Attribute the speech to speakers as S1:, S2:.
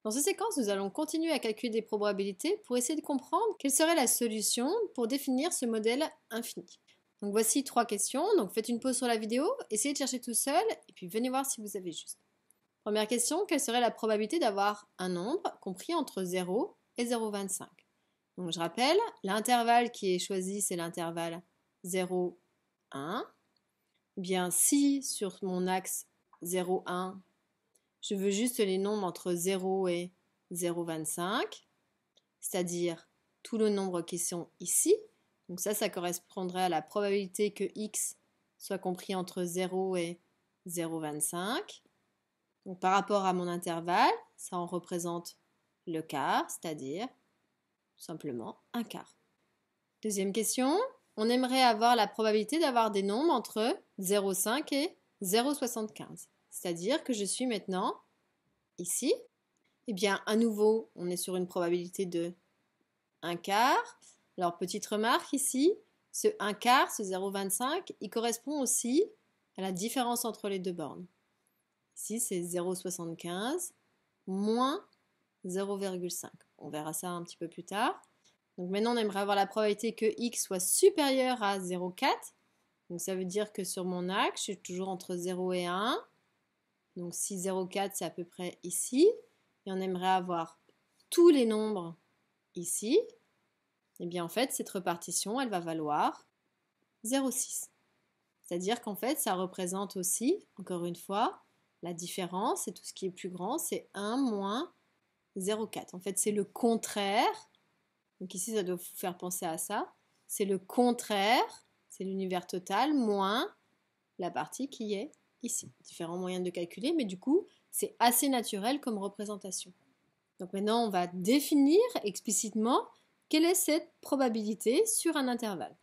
S1: Dans cette séquence, nous allons continuer à calculer des probabilités pour essayer de comprendre quelle serait la solution pour définir ce modèle infini. Donc voici 3 questions, donc faites une pause sur la vidéo, essayez de chercher tout seul et puis venez voir si vous avez juste. Première question, quelle serait la probabilité d'avoir un nombre compris entre 0 et 0,25? Donc je rappelle, l'intervalle qui est choisi c'est l'intervalle 0, 1. Bien si sur mon axe 0, 1, je veux juste les nombres entre 0 et 0,25, c'est-à-dire tous les nombres qui sont ici. Donc ça correspondrait à la probabilité que x soit compris entre 0 et 0,25. Donc par rapport à mon intervalle, ça en représente le quart, c'est-à-dire tout simplement un quart. Deuxième question, on aimerait avoir la probabilité d'avoir des nombres entre 0,5 et 0,75. C'est-à-dire que je suis maintenant ici. Eh bien, à nouveau, on est sur une probabilité de 1 quart. Alors, petite remarque ici, ce 1 quart, ce 0,25, il correspond aussi à la différence entre les deux bornes. Ici, c'est 0,75 moins 0,5. On verra ça un petit peu plus tard. Donc maintenant, on aimerait avoir la probabilité que x soit supérieur à 0,4. Donc ça veut dire que sur mon axe, je suis toujours entre 0 et 1. Donc si 0,4, c'est à peu près ici. Et on aimerait avoir tous les nombres ici. Et bien en fait, cette répartition, elle va valoir 0,6. C'est-à-dire qu'en fait, ça représente aussi, encore une fois, la différence, et tout ce qui est plus grand, c'est 1 moins 0,4. En fait, c'est le contraire. Donc ici, ça doit vous faire penser à ça. C'est le contraire, c'est l'univers total, moins la partie qui est ici. Différents moyens de calculer, mais du coup, c'est assez naturel comme représentation. Donc maintenant, on va définir explicitement quelle est cette probabilité sur un intervalle.